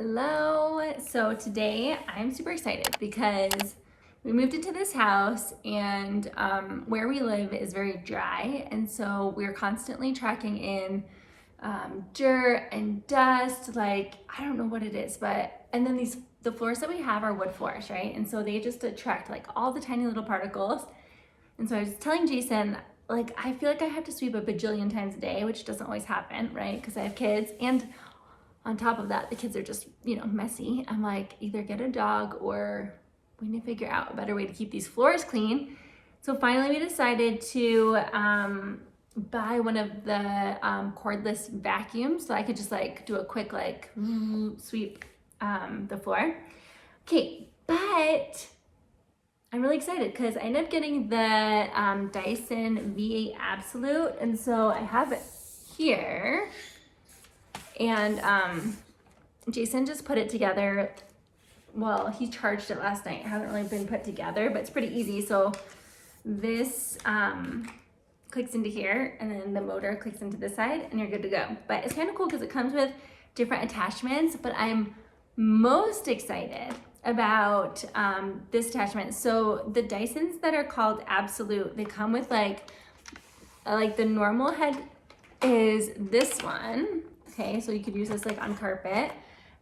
Hello. So today I'm super excited because we moved into this house and where we live is very dry, and so we're constantly tracking in dirt and dust. Like, I don't know what it is, and then the floors that we have are wood floors, right? And so they just attract like all the tiny little particles. And so I was telling Jason, like, I feel like I have to sweep a bajillion times a day, which doesn't always happen, right? Because I have kids, and on top of that, the kids are just, messy. I'm like, either get a dog or we need to figure out a better way to keep these floors clean. So finally we decided to buy one of the cordless vacuums so I could just like do a quick like sweep the floor. Okay, but I'm really excited because I ended up getting the Dyson V8 Absolute, and so I have it here. And Jason just put it together. Well, he charged it last night. It hasn't really been put together, but it's pretty easy. So this clicks into here, and then the motor clicks into this side, and you're good to go. But it's kind of cool because it comes with different attachments, but I'm most excited about this attachment. So the Dysons that are called Absolute, they come with like the normal head is this one. Okay, so you could use this like on carpet.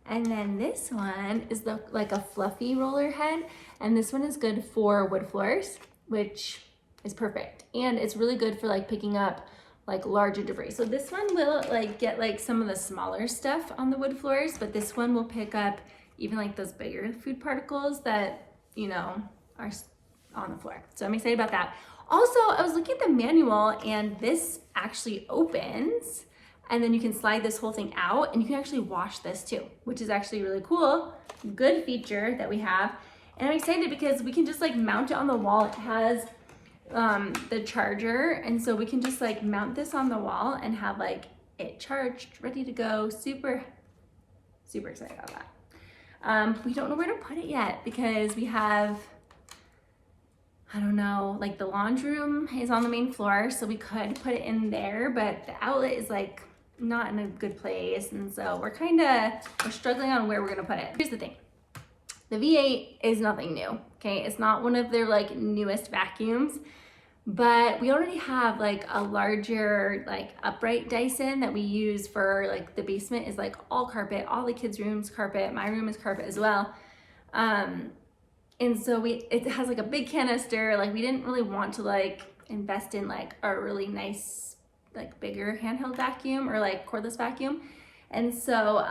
And then this one is like a fluffy roller head. And this one is good for wood floors, which is perfect. And it's really good for like picking up like larger debris. So this one will like get like some of the smaller stuff on the wood floors, but this one will pick up even like those bigger food particles that, are on the floor. So I'm excited about that. Also, I was looking at the manual, and this actually opens, and then you can slide this whole thing out, and you can actually wash this too, which is actually really cool. Good feature that we have. And I'm excited because we can just like mount it on the wall. It has the charger, and so we can just like mount this on the wall and have like it charged, ready to go. Super, super excited about that. We don't know where to put it yet because we have, I don't know, like the laundry room is on the main floor, so we could put it in there, but the outlet is like not in a good place, and so we're struggling on where we're gonna put it. Here's the thing. The V8 is nothing new, okay? It's not one of their like newest vacuums, but we already have like a larger like upright Dyson that we use for like the basement is like all carpet, all the kids' rooms carpet, my room is carpet as well. And so it has like a big canister. Like, we didn't really want to like invest in like a really nice, like bigger handheld vacuum or like cordless vacuum. And so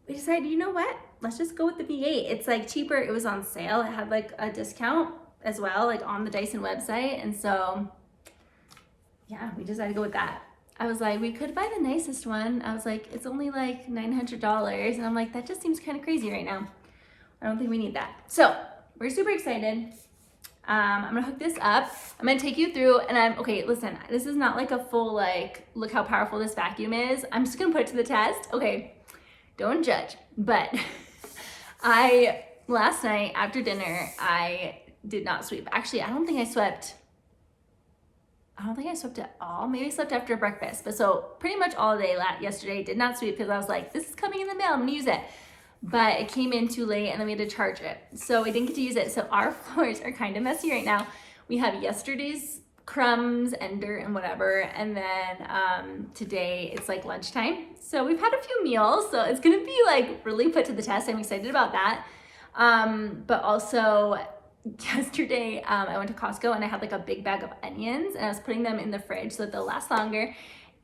we decided, you know what? Let's just go with the V8. It's like cheaper. It was on sale. It had like a discount as well, like on the Dyson website. And so, yeah, we decided to go with that. I was like, we could buy the nicest one. I was like, it's only like $900. And I'm like, that just seems kind of crazy right now. I don't think we need that. So we're super excited. I'm gonna hook this up. I'm gonna take you through, and okay, listen, this is not like a full like, look how powerful this vacuum is. I'm just gonna put it to the test. Okay, don't judge. But last night after dinner, I did not sweep. Actually, I don't think I swept at all. Maybe I slept after breakfast. But so pretty much all day yesterday, did not sweep because I was like, this is coming in the mail, I'm gonna use it. But it came in too late, and then we had to charge it. So we didn't get to use it. So our floors are kind of messy right now. We have yesterday's crumbs and dirt and whatever. And then today it's like lunchtime. So we've had a few meals. So it's gonna be like really put to the test. I'm excited about that. But also yesterday I went to Costco, and I had like a big bag of onions, and I was putting them in the fridge so that they'll last longer.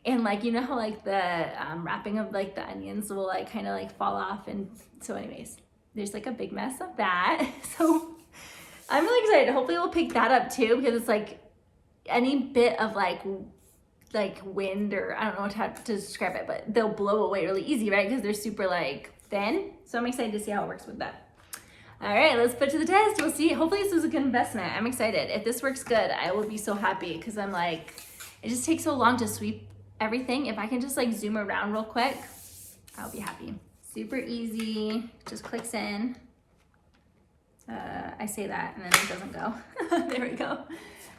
And like, you know how like the wrapping of like the onions will like kind of like fall off. And so anyways, there's like a big mess of that. So I'm really excited. Hopefully we'll pick that up too, because it's like any bit of like wind, or I don't know how to describe it, but they'll blow away really easy, right? Because they're super like thin. So I'm excited to see how it works with that. All right, let's put it to the test. We'll see. Hopefully this is a good investment. I'm excited. If this works good, I will be so happy, because I'm like, it just takes so long to sweep everything. If I can just like zoom around real quick, I'll be happy. Super easy, just clicks in. I say that and then it doesn't go. There we go.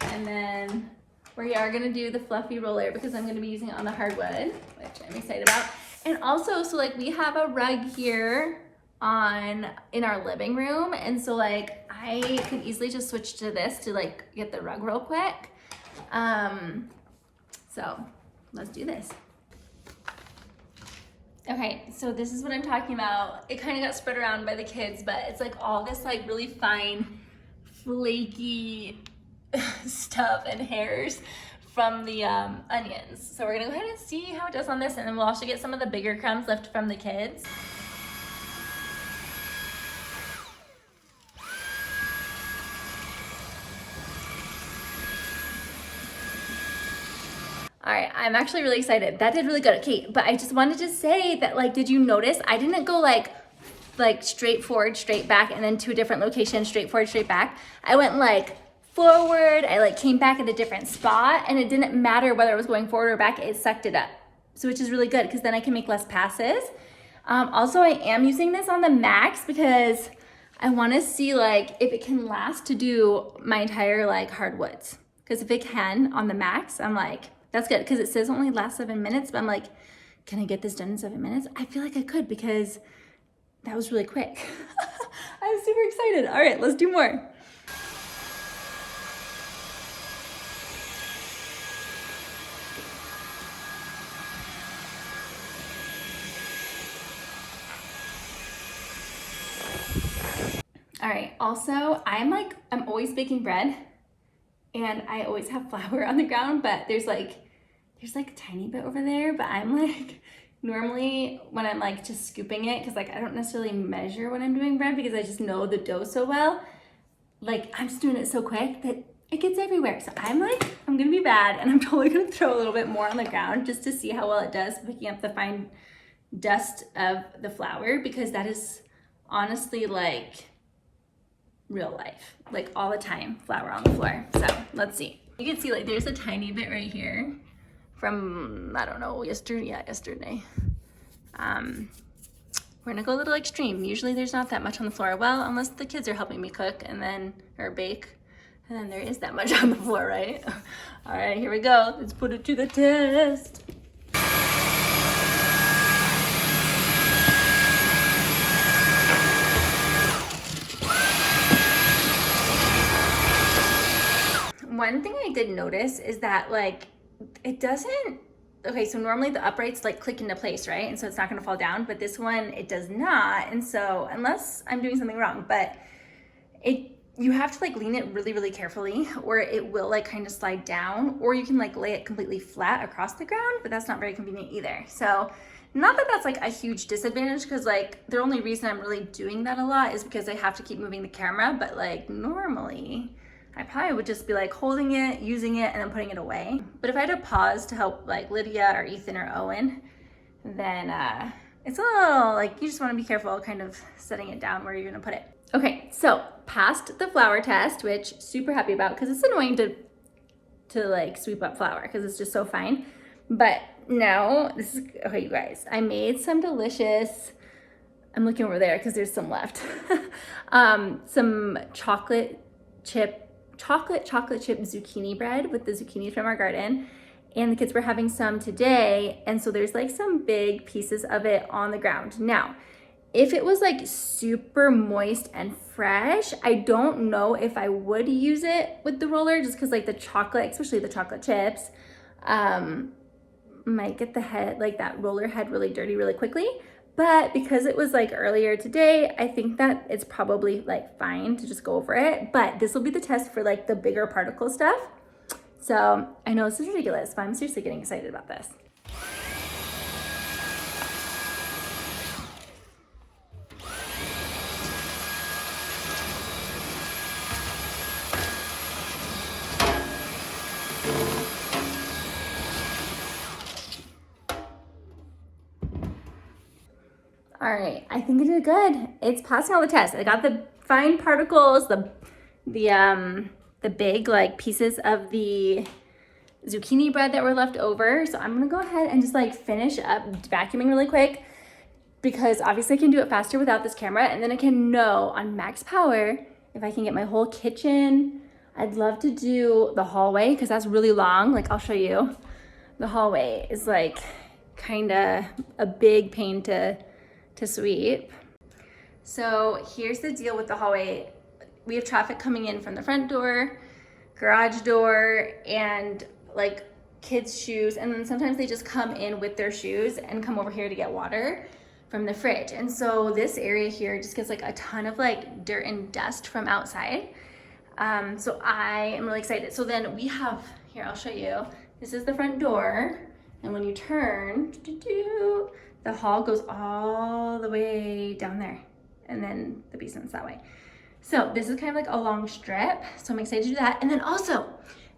And then we are gonna do the fluffy roller because I'm gonna be using it on the hardwood, which I'm excited about. And also, so like we have a rug here in our living room, and so like I could easily just switch to this to like get the rug real quick. So let's do this. Okay, so this is what I'm talking about. It kind of got spread around by the kids, but it's like all this like really fine, flaky stuff and hairs from the onions. So we're gonna go ahead and see how it does on this, and then we'll also get some of the bigger crumbs left from the kids. All right, I'm actually really excited. That did really good. Okay, but I just wanted to say that, like, did you notice I didn't go like straight forward, straight back, and then to a different location, straight forward, straight back. I went like forward, I like came back at a different spot, and it didn't matter whether I was going forward or back, it sucked it up. So which is really good because then I can make less passes. Also, I am using this on the max because I want to see like if it can last to do my entire like hardwoods. Because if it can on the max, I'm like, that's good, because it says only lasts 7 minutes, but I'm like, can I get this done in 7 minutes? I feel like I could because that was really quick. I'm super excited. All right, let's do more. All right, also, I'm always baking bread, and I always have flour on the ground, but there's like a tiny bit over there, but I'm like, normally when I'm like just scooping it, because like I don't necessarily measure when I'm doing bread because I just know the dough so well, like I'm just doing it so quick that it gets everywhere. So I'm like, I'm gonna be bad, and I'm totally gonna throw a little bit more on the ground just to see how well it does picking up the fine dust of the flour, because that is honestly like real life, like all the time, flour on the floor. So let's see. You can see like there's a tiny bit right here from, I don't know, yesterday. We're gonna go a little extreme. Usually there's not that much on the floor. Well, unless the kids are helping me cook or bake, and then there is that much on the floor, right? All right, here we go. Let's put it to the test. One thing I did notice is that like it doesn't, okay, so normally the uprights like click into place, right? And so it's not gonna fall down, but this one, it does not. And so unless I'm doing something wrong, but you have to like lean it really, really carefully, or it will like kind of slide down, or you can like lay it completely flat across the ground, but that's not very convenient either. So not that that's like a huge disadvantage, because like the only reason I'm really doing that a lot is because I have to keep moving the camera, but like normally I probably would just be like holding it, using it, and then putting it away. But if I had to pause to help like Lydia or Ethan or Owen, then it's a little like, you just want to be careful kind of setting it down where you're gonna put it. Okay, so passed the flour test, which super happy about, because it's annoying to like sweep up flour because it's just so fine. But now this is, okay you guys, I made some delicious, I'm looking over there because there's some left, some chocolate chip zucchini bread with the zucchini from our garden, and the kids were having some today, and so there's like some big pieces of it on the ground. Now, if it was like super moist and fresh, I don't know if I would use it with the roller, just because like the chocolate, especially the chocolate chips, might get the head, like that roller head, really dirty really quickly. But because it was like earlier today, I think that it's probably like fine to just go over it. But this will be the test for like the bigger particle stuff. So I know this is ridiculous, but I'm seriously getting excited about this. All right, I think I did good. It's passing all the tests. I got the fine particles, the big like pieces of the zucchini bread that were left over. So I'm gonna go ahead and just like finish up vacuuming really quick, because obviously I can do it faster without this camera, and then I can know on max power if I can get my whole kitchen. I'd love to do the hallway because that's really long. Like I'll show you. The hallway is like kind of a big pain to sweep. So here's the deal with the hallway. We have traffic coming in from the front door, garage door, and like kids' shoes. And then sometimes they just come in with their shoes and come over here to get water from the fridge. And so this area here just gets like a ton of like dirt and dust from outside. So I am really excited. So then we have, here, I'll show you. This is the front door. And when you turn, the hall goes all the way down there. And then the basement's that way. So this is kind of like a long strip. So I'm excited to do that. And then also,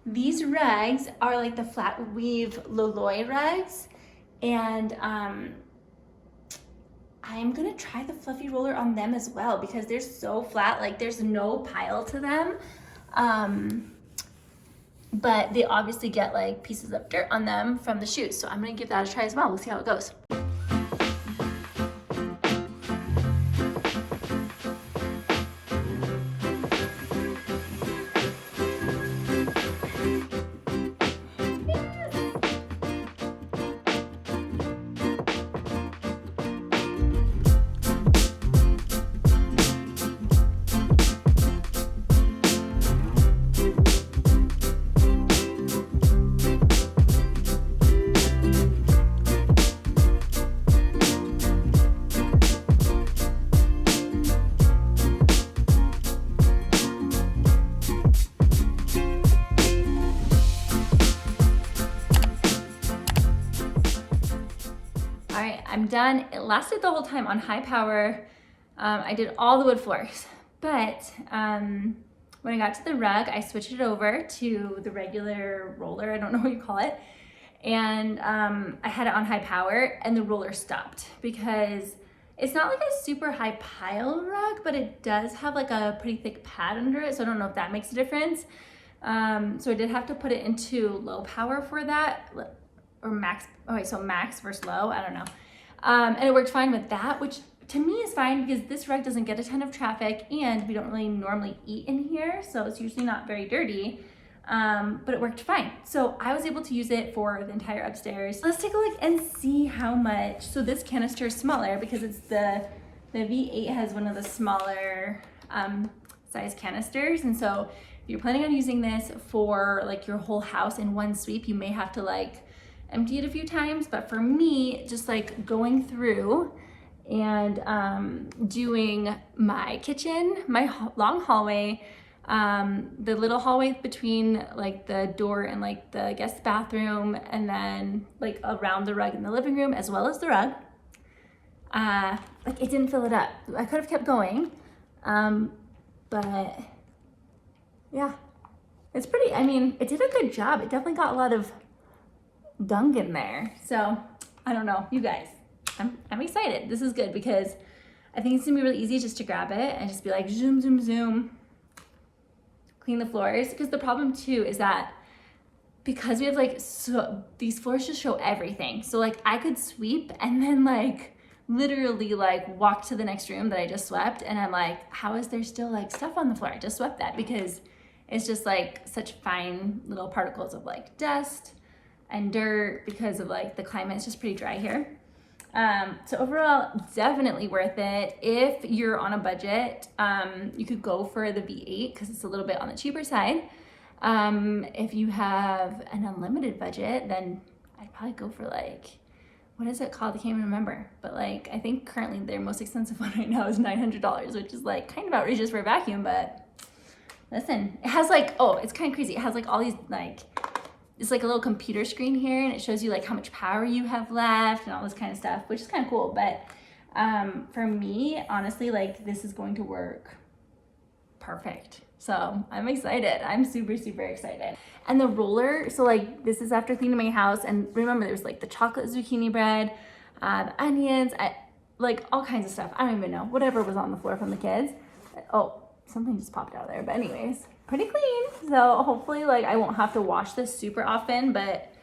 these rugs are like the flat weave Loloi rugs. And I'm gonna try the fluffy roller on them as well because they're so flat, like there's no pile to them. But they obviously get like pieces of dirt on them from the shoes. So I'm gonna give that a try as well. We'll see how it goes. All right, I'm done. It lasted the whole time on high power. I did all the wood floors, but when I got to the rug, I switched it over to the regular roller. I don't know what you call it. And I had it on high power and the roller stopped because it's not like a super high pile rug, but it does have like a pretty thick pad under it. So I don't know if that makes a difference. So I did have to put it into low power for that, or max. Okay, so max versus low, I don't know. And it worked fine with that, which to me is fine because this rug doesn't get a ton of traffic and we don't really normally eat in here. So it's usually not very dirty, but it worked fine. So I was able to use it for the entire upstairs. Let's take a look and see how much. So this canister is smaller because it's the V8 has one of the smaller size canisters. And so if you're planning on using this for like your whole house in one sweep, you may have to like empty it a few times, but for me, just like going through and doing my kitchen, my long hallway, the little hallway between like the door and like the guest bathroom, and then like around the rug in the living room, as well as the rug, like it didn't fill it up. I could have kept going, but yeah, it's pretty, I mean, it did a good job. It definitely got a lot of gunk in there. So I don't know, you guys, I'm excited. This is good because I think it's gonna be really easy just to grab it and just be like zoom, zoom, zoom, clean the floors. Because the problem too is that because we have like, so these floors just show everything. So like I could sweep and then like literally like walk to the next room that I just swept and I'm like, how is there still like stuff on the floor? I just swept that because it's just like such fine little particles of like dust and dirt because of like the climate. It's just pretty dry here. So overall, definitely worth it. If you're on a budget, you could go for the V8 because it's a little bit on the cheaper side. If you have an unlimited budget, then I'd probably go for like, what is it called? I can't even remember. But like, I think currently their most expensive one right now is $900, which is like kind of outrageous for a vacuum, but listen, it has like, oh, it's kind of crazy. It has like all these like, it's like a little computer screen here and it shows you like how much power you have left and all this kind of stuff, which is kind of cool. But for me, honestly, like this is going to work perfect. So I'm excited. I'm super, super excited. And the roller, so like this is after cleaning my house, and remember there's like the chocolate zucchini bread, the onions, like all kinds of stuff. I don't even know, whatever was on the floor from the kids. Oh, something just popped out of there, but anyways, pretty clean. So hopefully like I won't have to wash this super often, but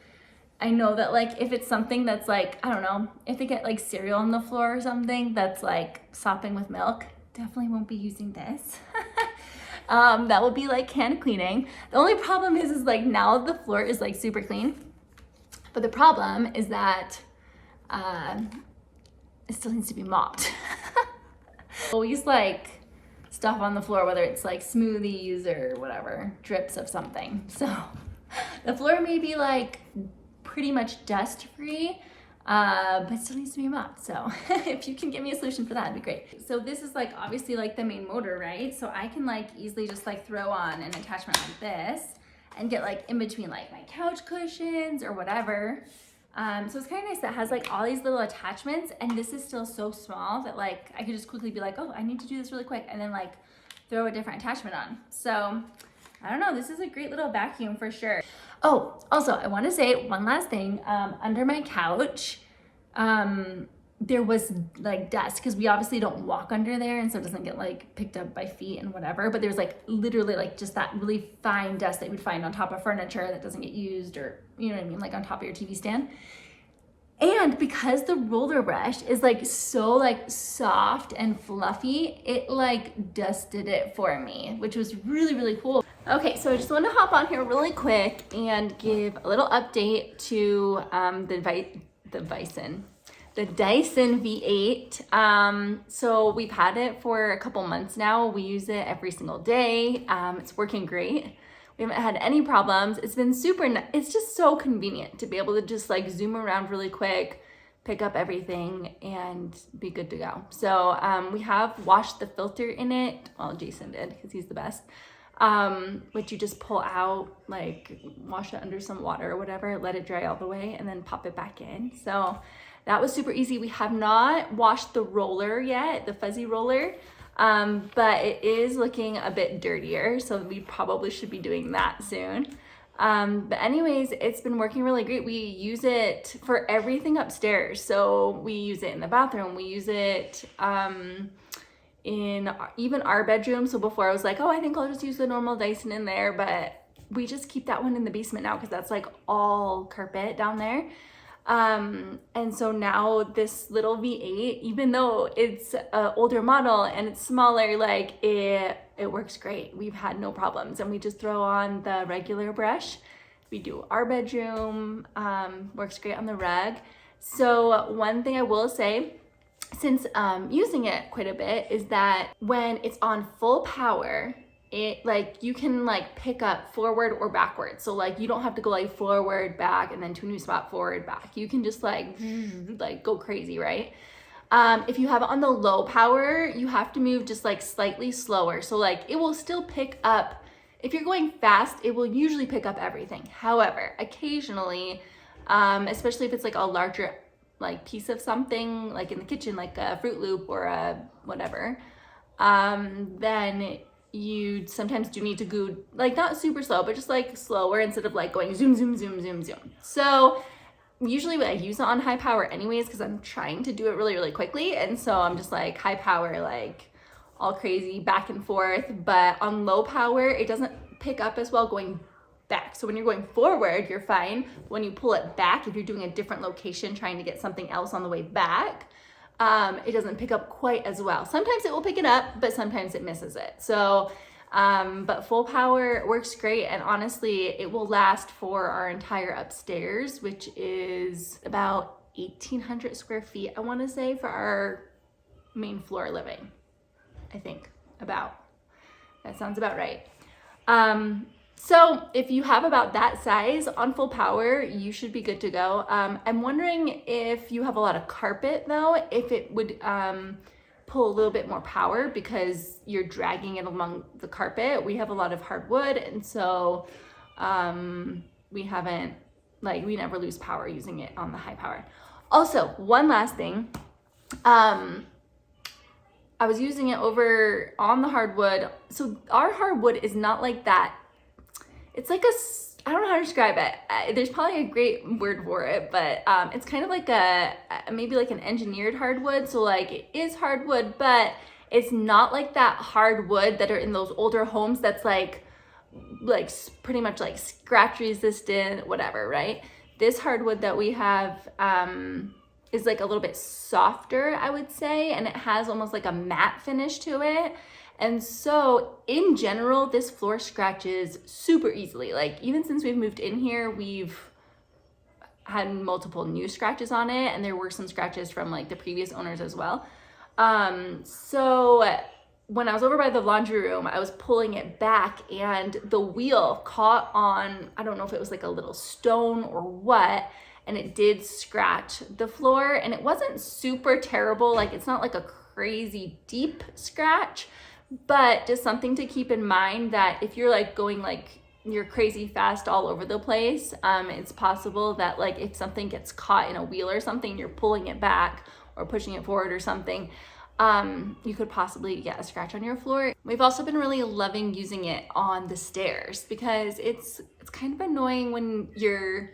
I know that like if it's something that's like, I don't know, if they get like cereal on the floor or something that's like sopping with milk, definitely won't be using this. That will be like can cleaning. The only problem is like now the floor is like super clean, but the problem is that it still needs to be mopped. Always like stuff on the floor, whether it's like smoothies or whatever, drips of something. So the floor may be like pretty much dust free, but it still needs to be mopped. So if you can give me a solution for that, it'd be great. So this is like obviously like the main motor, right? So I can like easily just like throw on an attachment like this and get like in between like my couch cushions or whatever. So it's kind of nice that it has like all these little attachments, and this is still so small that like I could just quickly be like, oh, I need to do this really quick, and then like throw a different attachment on. So I don't know, this is a great little vacuum for sure. Oh, also I want to say one last thing. Under my couch, there was like dust, because we obviously don't walk under there, and so it doesn't get like picked up by feet and whatever, but there's like literally like just that really fine dust that you would find on top of furniture that doesn't get used, or you know what I mean, like on top of your TV stand. And because the roller brush is like so like soft and fluffy, it like dusted it for me, which was really, really cool. Okay, so I just want to hop on here really quick and give a little update to the Dyson V8. So we've had it for a couple months now. We use it every single day. It's working great. We haven't had any problems. It's been it's just so convenient to be able to just like zoom around really quick, pick up everything, and be good to go. So we have washed the filter in it. Well, Jason did, because he's the best. Which you just pull out, like wash it under some water or whatever, let it dry all the way, and then pop it back in. So that was super easy. We have not washed the roller yet, the fuzzy roller. But it is looking a bit dirtier, so we probably should be doing that soon. But anyways, it's been working really great. We use it for everything upstairs. So we use it in the bathroom. We use it in even our bedroom. So before I was like, oh, I think I'll just use the normal Dyson in there, but we just keep that one in the basement now because that's like all carpet down there. And so now this little V8, even though it's an older model and it's smaller, like it works great. We've had no problems, and we just throw on the regular brush. We do our bedroom, works great on the rug. So one thing I will say, since using it quite a bit, is that when it's on full power, it like you can like pick up forward or backward. So like you don't have to go like forward, back, and then to a new spot, forward, back. You can just like go crazy, right? If you have it on the low power, you have to move just like slightly slower. So like it will still pick up. If you're going fast, it will usually pick up everything. However, occasionally, especially if it's like a larger like piece of something, like in the kitchen, like a Fruit Loop or a whatever, then you sometimes do need to go like not super slow, but just like slower instead of like going zoom, zoom, zoom, zoom, zoom. So usually I use it on high power anyways, because I'm trying to do it really, really quickly. And so I'm just like high power, like all crazy back and forth. But on low power, it doesn't pick up as well going back. So when you're going forward, you're fine. When you pull it back, if you're doing a different location, trying to get something else on the way back, it doesn't pick up quite as well. Sometimes it will pick it up, but sometimes it misses it. So, but full power works great. And honestly, it will last for our entire upstairs, which is about 1,800 square feet, I want to say, for our main floor living. I think about. That sounds about right. So if you have about that size on full power, you should be good to go. I'm wondering if you have a lot of carpet though, if it would pull a little bit more power because you're dragging it along the carpet. We have a lot of hardwood, and so we never lose power using it on the high power. Also, one last thing. I was using it over on the hardwood. So our hardwood is not like that. It's like I don't know how to describe it. There's probably a great word for it, but it's kind of like maybe like an engineered hardwood. So like it is hardwood, but it's not like that hardwood that are in those older homes that's like pretty much like scratch resistant, whatever, right? This hardwood that we have is like a little bit softer, I would say, and it has almost like a matte finish to it. And so in general, this floor scratches super easily. Like even since we've moved in here, had multiple new scratches on it, and there were some scratches from like the previous owners as well. So when I was over by the laundry room, I was pulling it back and the wheel caught on, I don't know if it was like a little stone or what, and it did scratch the floor, and it wasn't super terrible. Like it's not like a crazy deep scratch, but just something to keep in mind that if you're like going like you're crazy fast all over the place, it's possible that like if something gets caught in a wheel or something, you're pulling it back or pushing it forward or something, you could possibly get a scratch on your floor. We've also been really loving using it on the stairs because it's kind of annoying when you're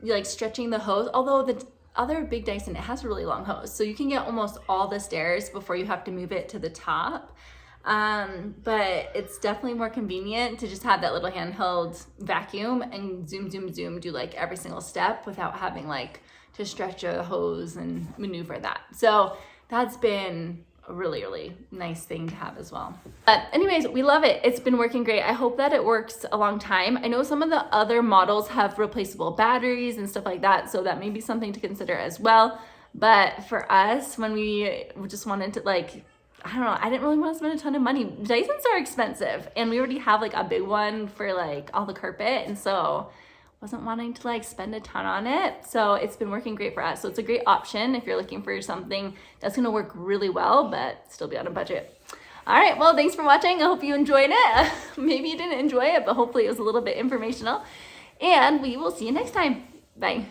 like stretching the hose, although the other big Dyson, it has a really long hose, so you can get almost all the stairs before you have to move it to the top. But it's definitely more convenient to just have that little handheld vacuum and zoom, do like every single step without having like to stretch a hose and maneuver that. So that's been a really, really nice thing to have as well. But anyways, we love it. It's been working great. I hope that it works a long time. I know some of the other models have replaceable batteries and stuff like that, so that may be something to consider as well. But for us, when we just wanted to like, I don't know, I didn't really want to spend a ton of money. Dysons are expensive, and we already have like a big one for like all the carpet, and so wasn't wanting to like spend a ton on it. So it's been working great for us. So it's a great option if you're looking for something that's gonna work really well, but still be on a budget. All right, well, thanks for watching. I hope you enjoyed it. Maybe you didn't enjoy it, but hopefully it was a little bit informational. And we will see you next time. Bye.